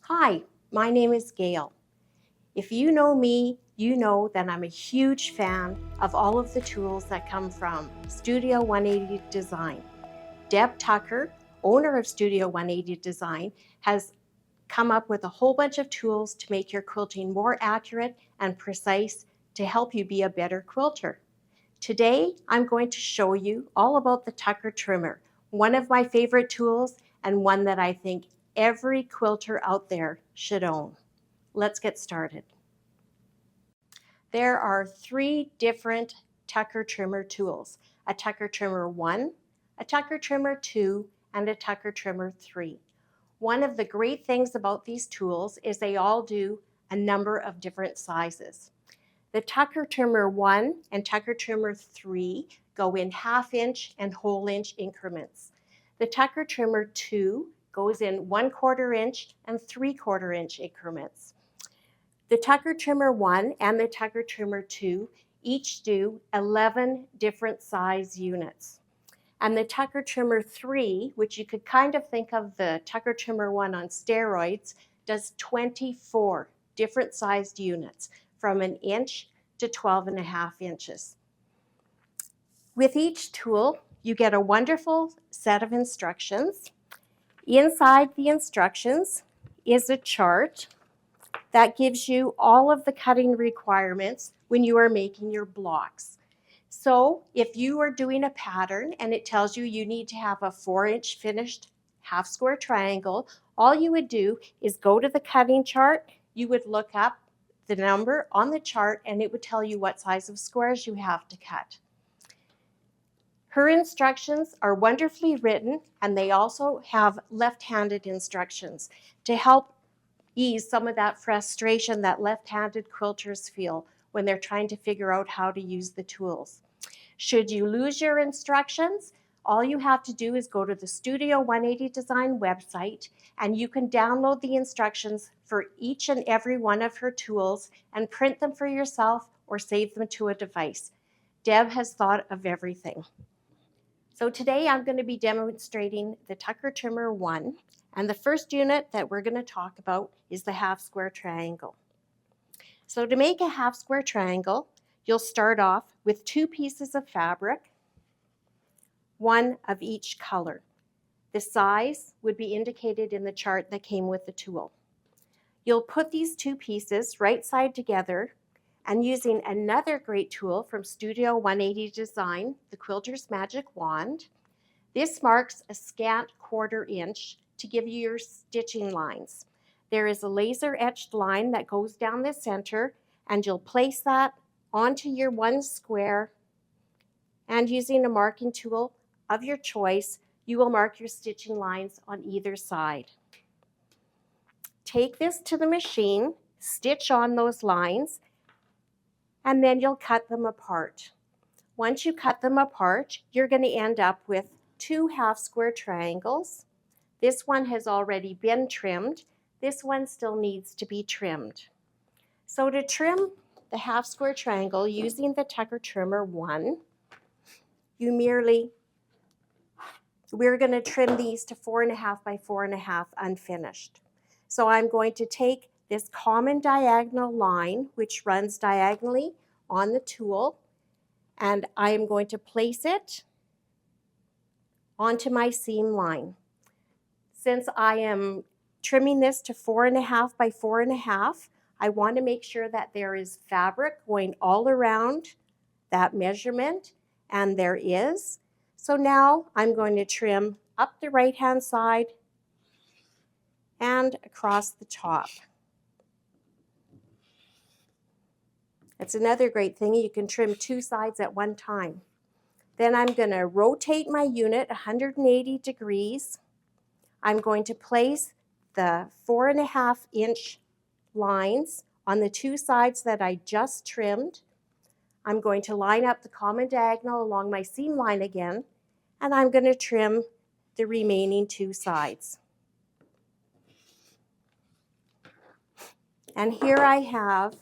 Hi, my name is Gail. If you know me, you know that I'm a huge fan of all of the tools that come from Studio 180 Design. Deb Tucker, owner of Studio 180 Design, has come up with a whole bunch of tools to make your quilting more accurate and precise to help you be a better quilter. Today, I'm going to show you all about the Tucker trimmer, one of my favorite tools and one that I think every quilter out there should own. Let's get started. There are 3 different Tucker trimmer tools: a Tucker trimmer 1, a Tucker trimmer 2, and a Tucker trimmer 3. One of the great things about these tools is they all do a number of different sizes. The Tucker trimmer 1 and Tucker trimmer 3 go in 1/2 inch and whole inch increments. The Tucker trimmer 2 goes in 1/4 inch and 3/4 inch increments. The Tucker trimmer 1 and the Tucker trimmer 2 each do 11 different size units. And the Tucker trimmer 3, which you could kind of think of the Tucker trimmer 1 on steroids, does 24 different sized units from 1 inch to 12.5 inches. With each tool, you get a wonderful set of instructions. Inside the instructions is a chart that gives you all of the cutting requirements when you are making your blocks. So if you are doing a pattern and it tells you you need to have a 4-inch finished half square triangle, all you would do is go to the cutting chart. You would look up the number on the chart and it would tell you what size of squares you have to cut. Her instructions are wonderfully written, and they also have left-handed instructions to help ease some of that frustration that left-handed quilters feel when they're trying to figure out how to use the tools. Should you lose your instructions, all you have to do is go to the Studio 180 Design website and you can download the instructions for each and every one of her tools and print them for yourself or save them to a device. Deb has thought of everything. So today I'm going to be demonstrating the Tucker trimmer 1, and the first unit that we're going to talk about is the half square triangle. So to make a half square triangle, you'll start off with 2 pieces of fabric, 1 of each color. The size would be indicated in the chart that came with the tool. You'll put these 2 pieces right side together, and using another great tool from Studio 180 Design, the Quilter's Magic Wand, this marks a scant 1/4 inch to give you your stitching lines. There is a laser etched line that goes down the center, and you'll place that onto your 1 square, and using a marking tool of your choice, you will mark your stitching lines on either side. Take this to the machine, stitch on those lines, and then you'll cut them apart. Once you cut them apart, you're going to end up with 2 half square triangles. This one has already been trimmed. This one still needs to be trimmed. So to trim the half square triangle using the Tucker trimmer 1, we're going to trim these to 4.5 by 4.5 unfinished. So I'm going to take this common diagonal line, which runs diagonally on the tool, and I am going to place it onto my seam line. Since I am trimming this to 4.5 by 4.5, I want to make sure that there is fabric going all around that measurement, and there is. So now I'm going to trim up the right-hand side and across the top. That's another great thing. You can trim 2 sides at one time. Then I'm going to rotate my unit 180 degrees. I'm going to place the 4.5 inch lines on the 2 sides that I just trimmed. I'm going to line up the common diagonal along my seam line again, and I'm going to trim the remaining 2 sides. And here I have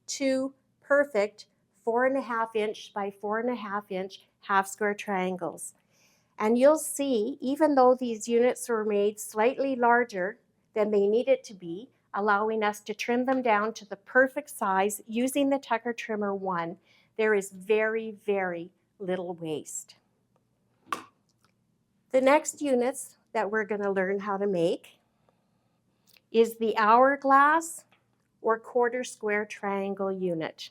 2 perfect 4.5 inch by 4.5 inch half square triangles. And you'll see, even though these units were made slightly larger, than they needed to be, allowing us to trim them down to the perfect size using the Tucker Trimmer 1. There is very, very little waste. The next units that we're going to learn how to make is the hourglass or quarter square triangle unit.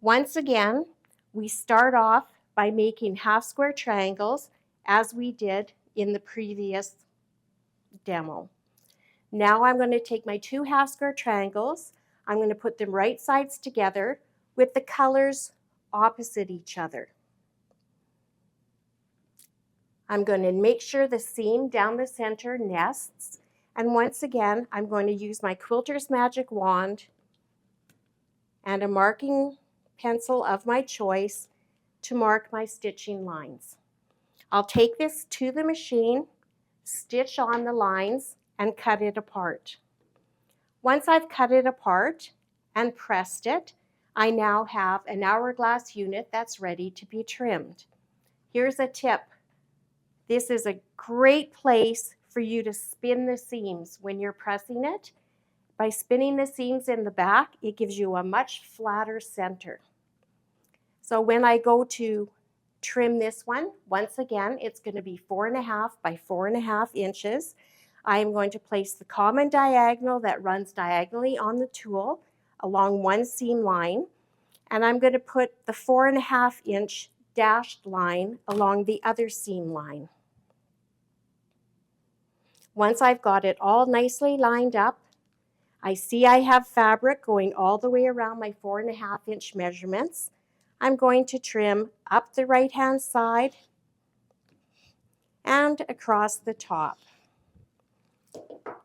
Once again, we start off by making half square triangles as we did in the previous demo. Now I'm going to take my 2 half square triangles, I'm going to put them right sides together with the colors opposite each other. I'm going to make sure the seam down the center nests, and once again I'm going to use my Quilter's Magic Wand and a marking pencil of my choice to mark my stitching lines. I'll take this to the machine, stitch on the lines, and cut it apart. Once I've cut it apart and pressed it, I now have an hourglass unit that's ready to be trimmed. Here's a tip. This is a great place for you to spin the seams when you're pressing it. By spinning the seams in the back, it gives you a much flatter center. So when I go to trim this one, once again, it's going to be 4.5 by 4.5 inches. I am going to place the common diagonal that runs diagonally on the tool along one seam line, and I'm going to put the 4.5 inch dashed line along the other seam line. Once I've got it all nicely lined up, I see I have fabric going all the way around my 4.5 inch measurements. I'm going to trim up the right hand side and across the top.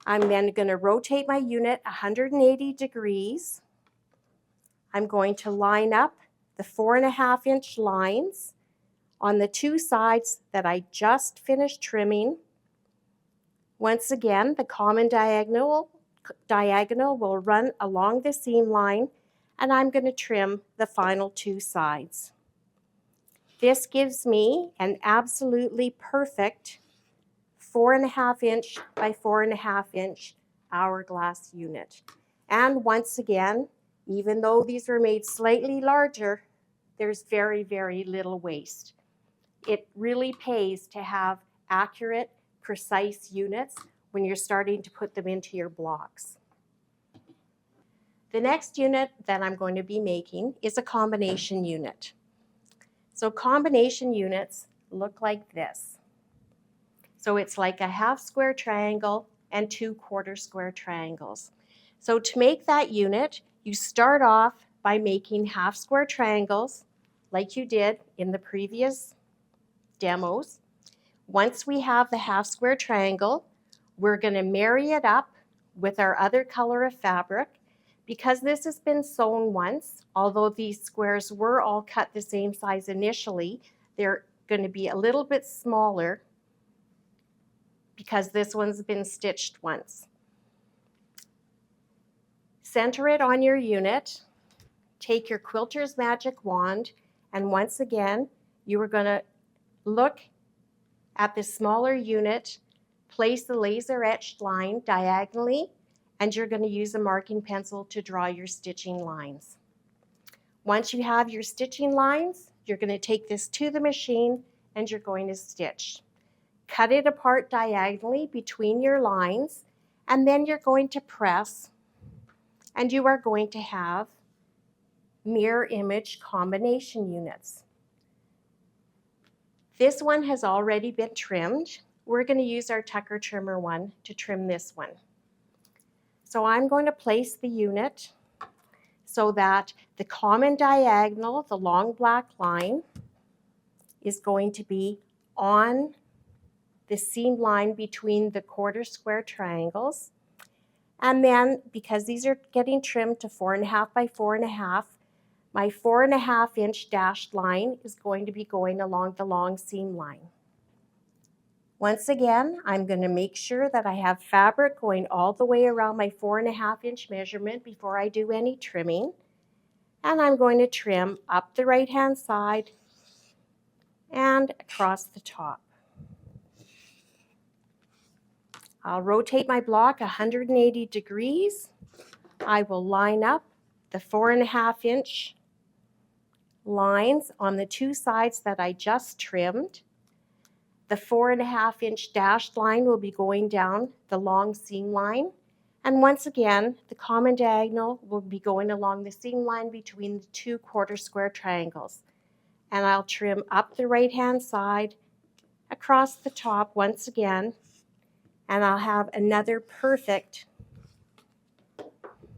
I'm then going to rotate my unit 180 degrees. I'm going to line up the 4.5 inch lines on the 2 sides that I just finished trimming. Once again, the common diagonal will run along the seam line, and I'm going to trim the final 2 sides. This gives me an absolutely perfect 4.5 inch by 4.5 inch hourglass unit. And once again, even though these were made slightly larger, there's very, very little waste. It really pays to have accurate, precise units when you're starting to put them into your blocks. The next unit that I'm going to be making is a combination unit. So combination units look like this. So it's like a half square triangle and 2 quarter square triangles. So to make that unit, you start off by making half square triangles like you did in the previous demos. Once we have the half square triangle, we're going to marry it up with our other color of fabric. Because this has been sewn once, although these squares were all cut the same size initially, they're going to be a little bit smaller because this one's been stitched once. Center it on your unit, take your Quilter's Magic Wand, and once again, you are going to look at the smaller unit, place the laser etched line diagonally, and you're going to use a marking pencil to draw your stitching lines. Once you have your stitching lines, you're going to take this to the machine and you're going to stitch. Cut it apart diagonally between your lines, and then you're going to press, and you are going to have mirror image combination units. This one has already been trimmed. We're going to use our Tucker Trimmer one to trim this one. So I'm going to place the unit so that the common diagonal, the long black line, is going to be on the seam line between the quarter square triangles. And then, because these are getting trimmed to 4.5 by 4.5, my 4.5 inch dashed line is going to be going along the long seam line. Once again, I'm going to make sure that I have fabric going all the way around my 4.5 inch measurement before I do any trimming. And I'm going to trim up the right hand side and across the top. I'll rotate my block 180 degrees. I will line up the 4.5 inch lines on the two sides that I just trimmed. The 4.5 inch dashed line will be going down the long seam line. And once again, the common diagonal will be going along the seam line between the two quarter square triangles. And I'll trim up the right-hand side, across the top once again, and I'll have another perfect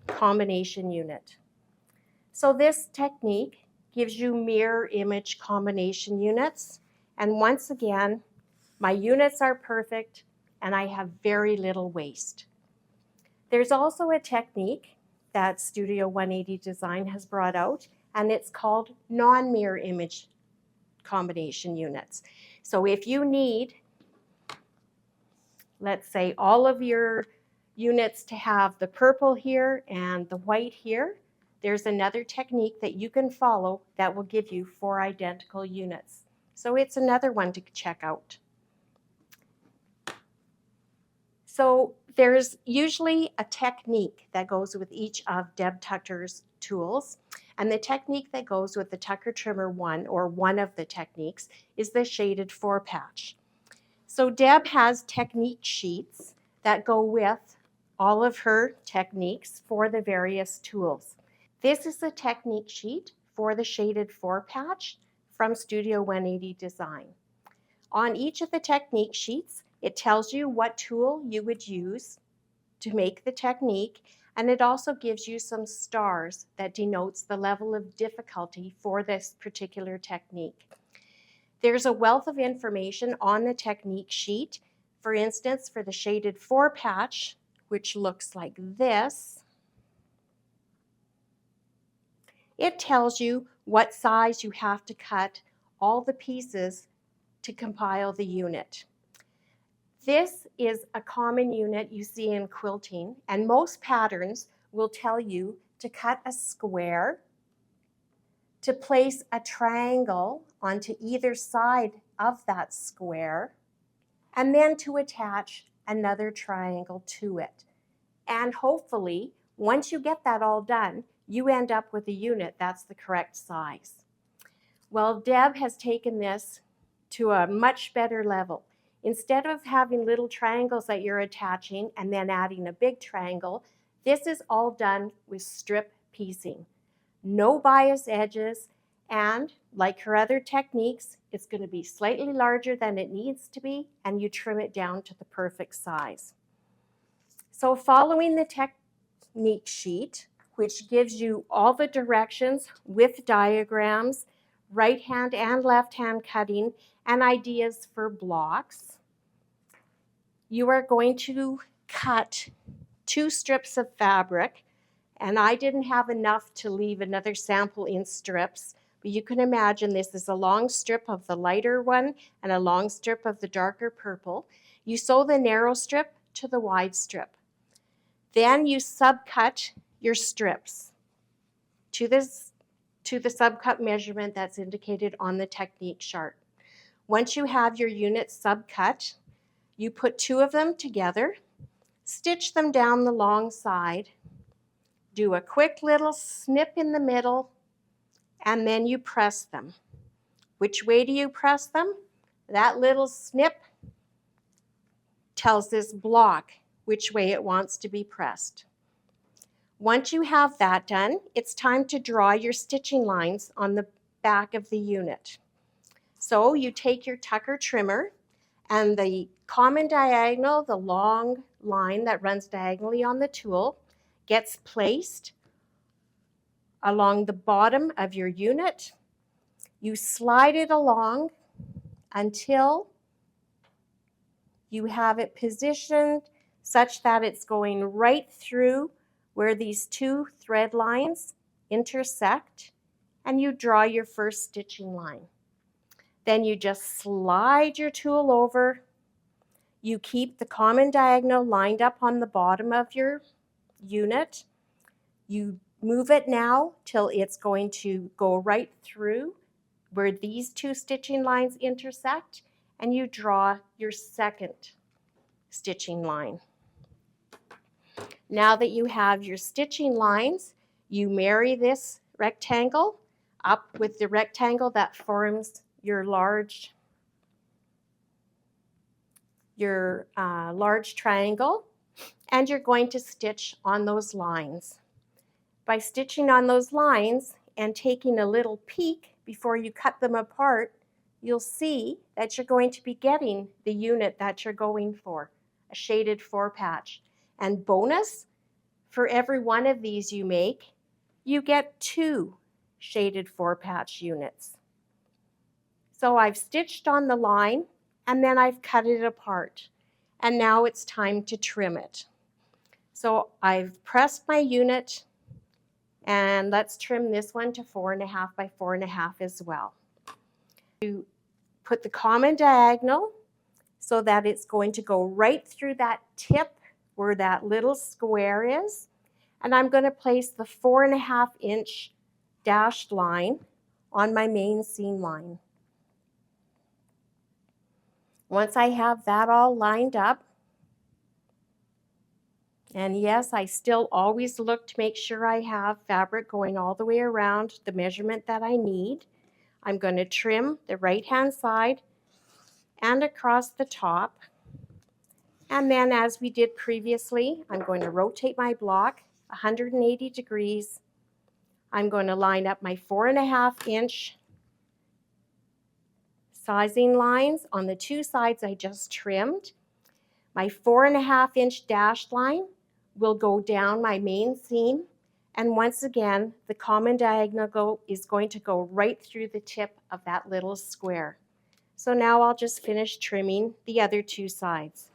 combination unit. So this technique gives you mirror image combination units. And once again, my units are perfect and I have very little waste. There's also a technique that Studio 180 Design has brought out, and it's called non-mirror image combination units. So if you need, let's say, all of your units to have the purple here and the white here, there's another technique that you can follow that will give you 4 identical units. So it's another one to check out. So there's usually a technique that goes with each of Deb Tucker's tools. And the technique that goes with the Tucker Trimmer 1, or one of the techniques, is the shaded 4 patch. So Deb has technique sheets that go with all of her techniques for the various tools. This is the technique sheet for the shaded 4 patch from Studio 180 Design. On each of the technique sheets, it tells you what tool you would use to make the technique, and it also gives you some stars that denotes the level of difficulty for this particular technique. There's a wealth of information on the technique sheet. For instance, for the shaded 4 patch, which looks like this, it tells you what size you have to cut all the pieces to compile the unit. This is a common unit you see in quilting, and most patterns will tell you to cut a square, to place a triangle onto either side of that square, and then to attach another triangle to it. And hopefully, once you get that all done, you end up with a unit that's the correct size. Well, Deb has taken this to a much better level. Instead of having little triangles that you're attaching and then adding a big triangle, this is all done with strip piecing. No bias edges, and like her other techniques, it's going to be slightly larger than it needs to be, and you trim it down to the perfect size. So following the technique sheet, which gives you all the directions with diagrams, right hand and left hand cutting, and ideas for blocks, you are going to cut 2 strips of fabric, and I didn't have enough to leave another sample in strips, but you can imagine this is a long strip of the lighter one and a long strip of the darker purple. You sew the narrow strip to the wide strip. Then you subcut your strips to the subcut measurement that's indicated on the technique chart. Once you have your units subcut, you put 2 of them together, stitch them down the long side, do a quick little snip in the middle, and then you press them. Which way do you press them? That little snip tells this block which way it wants to be pressed. Once you have that done, it's time to draw your stitching lines on the back of the unit. So you take your Tucker trimmer, and the common diagonal, the long line that runs diagonally on the tool, gets placed along the bottom of your unit. You slide it along until you have it positioned such that it's going right through where these 2 thread lines intersect, and you draw your first stitching line. Then you just slide your tool over. You keep the common diagonal lined up on the bottom of your unit. You move it now till it's going to go right through where these 2 stitching lines intersect, and you draw your second stitching line. Now that you have your stitching lines, you marry this rectangle up with the rectangle that forms your large triangle, and you're going to stitch on those lines. By stitching on those lines and taking a little peek before you cut them apart, you'll see that you're going to be getting the unit that you're going for, a shaded 4-patch. And bonus, for every one of these you make, you get 2 shaded 4-patch units. So I've stitched on the line and then I've cut it apart. And now it's time to trim it. So I've pressed my unit, and let's trim this one to 4.5 by 4.5 as well. You put the common diagonal so that it's going to go right through that tip where that little square is. And I'm going to place the 4.5-inch dashed line on my main seam line. Once I have that all lined up, and yes, I still always look to make sure I have fabric going all the way around the measurement that I need, I'm going to trim the right-hand side and across the top. And then, as we did previously, I'm going to rotate my block 180 degrees. I'm going to line up my 4.5-inch sizing lines on the 2 sides I just trimmed. My 4.5-inch dashed line will go down my main seam, and once again the common diagonal is going to go right through the tip of that little square. So now I'll just finish trimming the other 2 sides,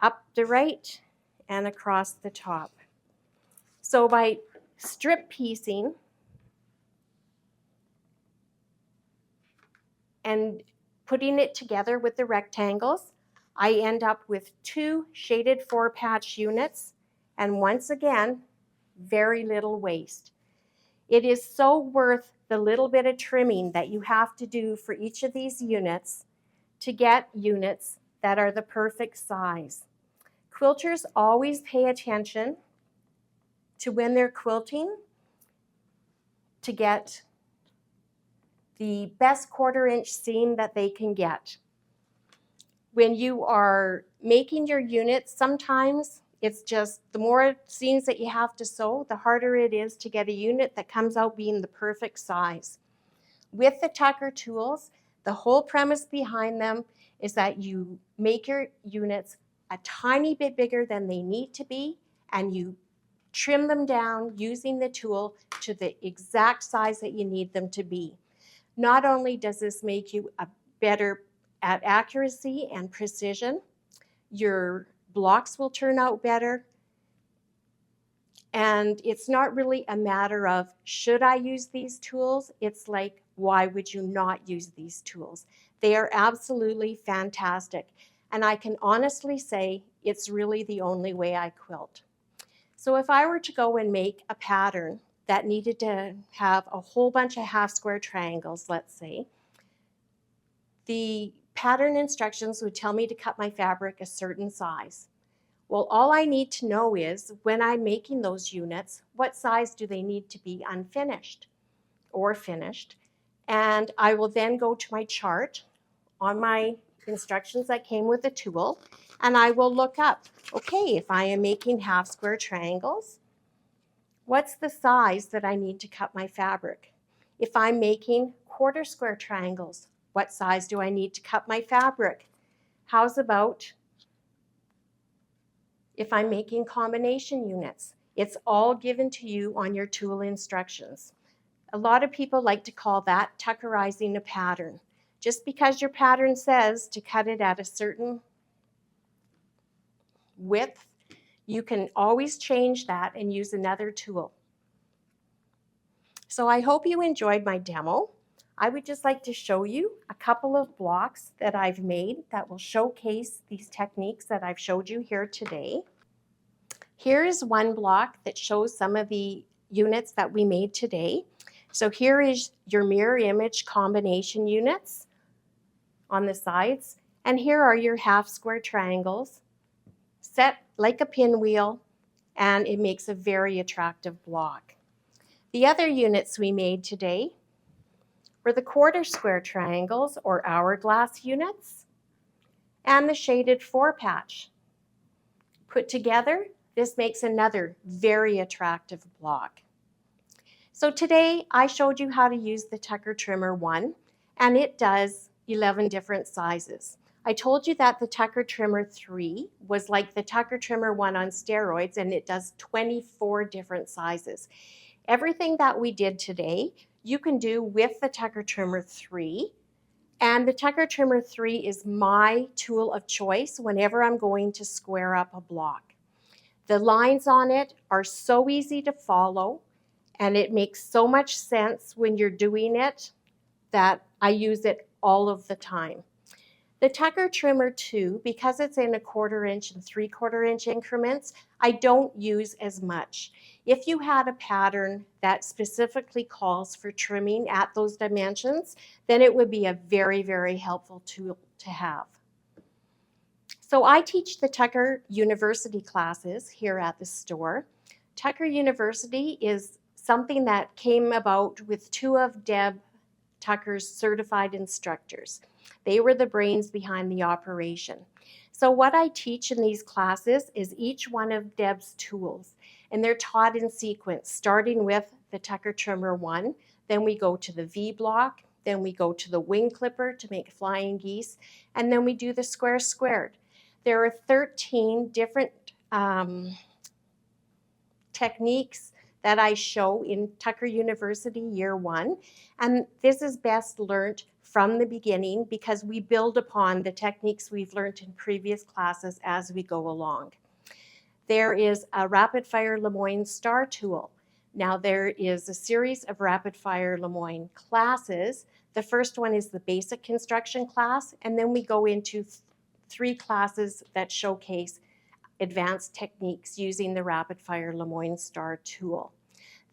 up the right and across the top. So by strip piecing and putting it together with the rectangles, I end up with 2 shaded 4-patch units, and once again, very little waste. It is so worth the little bit of trimming that you have to do for each of these units to get units that are the perfect size. Quilters always pay attention to when they're quilting to get the best 1/4-inch seam that they can get. When you are making your units, sometimes it's just the more seams that you have to sew, the harder it is to get a unit that comes out being the perfect size. With the Tucker tools, the whole premise behind them is that you make your units a tiny bit bigger than they need to be, and you trim them down using the tool to the exact size that you need them to be. Not only does this make you a better at accuracy and precision, your blocks will turn out better, and it's not really a matter of should I use these tools, it's like why would you not use these tools? They are absolutely fantastic, and I can honestly say it's really the only way I quilt. So if I were to go and make a pattern that needed to have a whole bunch of half square triangles, let's say, the pattern instructions would tell me to cut my fabric a certain size. Well, all I need to know is when I'm making those units, what size do they need to be unfinished or finished? And I will then go to my chart on my instructions that came with the tool, and I will look up, okay, if I am making half square triangles, what's the size that I need to cut my fabric? If I'm making 1/4 square triangles, what size do I need to cut my fabric? How's about if I'm making combination units? It's all given to you on your tool instructions. A lot of people like to call that tuckerizing a pattern. Just because your pattern says to cut it at a certain width, you can always change that and use another tool. So I hope you enjoyed my demo. I would just like to show you a couple of blocks that I've made that will showcase these techniques that I've showed you here today. Here is one block that shows some of the units that we made today. So here is your mirror image combination units on the sides, and here are your half square triangles set like a pinwheel, and it makes a very attractive block. The other units we made today were the quarter square triangles or hourglass units and the shaded 4-patch. Put together, this makes another very attractive block. So today I showed you how to use the Tucker Trimmer 1, and it does 11 different sizes. I told you that the Tucker Trimmer 3 was like the Tucker Trimmer 1 on steroids, and it does 24 different sizes. Everything that we did today, you can do with the Tucker Trimmer 3, and the Tucker Trimmer 3 is my tool of choice whenever I'm going to square up a block. The lines on it are so easy to follow, and it makes so much sense when you're doing it that I use it all of the time. The Tucker Trimmer 2, because it's in a 1/4 inch and 3/4 inch increments, I don't use as much. If you had a pattern that specifically calls for trimming at those dimensions, then it would be a very, very helpful tool to have. So I teach the Tucker University classes here at the store. Tucker University is something that came about with 2 of Deb Tucker's certified instructors. They were the brains behind the operation. So what I teach in these classes is each one of Deb's tools, and they're taught in sequence, starting with the Tucker Trimmer 1, then we go to the V block, then we go to the wing clipper to make flying geese, and then we do the square squared. There are 13 different techniques that I show in Tucker University Year 1, and this is best learned from the beginning because we build upon the techniques we've learned in previous classes as we go along. There is a rapid fire Lemoyne star tool. Now there is a series of rapid fire Lemoyne classes. The first one is the basic construction class, and then we go into 3 classes that showcase advanced techniques using the rapid fire Lemoyne star tool.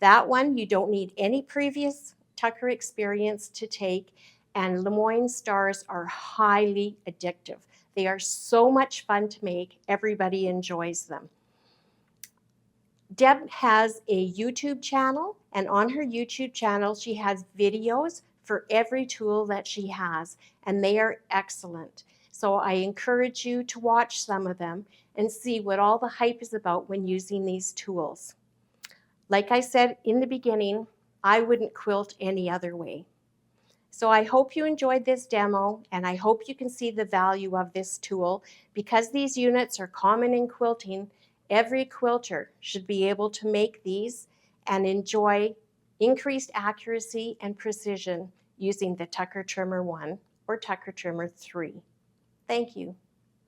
That one you don't need any previous Tucker experience to take, and Lemoyne stars are highly addictive. They are so much fun to make. Everybody enjoys them. Deb has a YouTube channel, and on her YouTube channel she has videos for every tool that she has, and they are excellent. So I encourage you to watch some of them and see what all the hype is about when using these tools. Like I said in the beginning, I wouldn't quilt any other way. So I hope you enjoyed this demo, and I hope you can see the value of this tool. Because these units are common in quilting, every quilter should be able to make these and enjoy increased accuracy and precision using the Tucker Trimmer 1 or Tucker Trimmer 3. Thank you.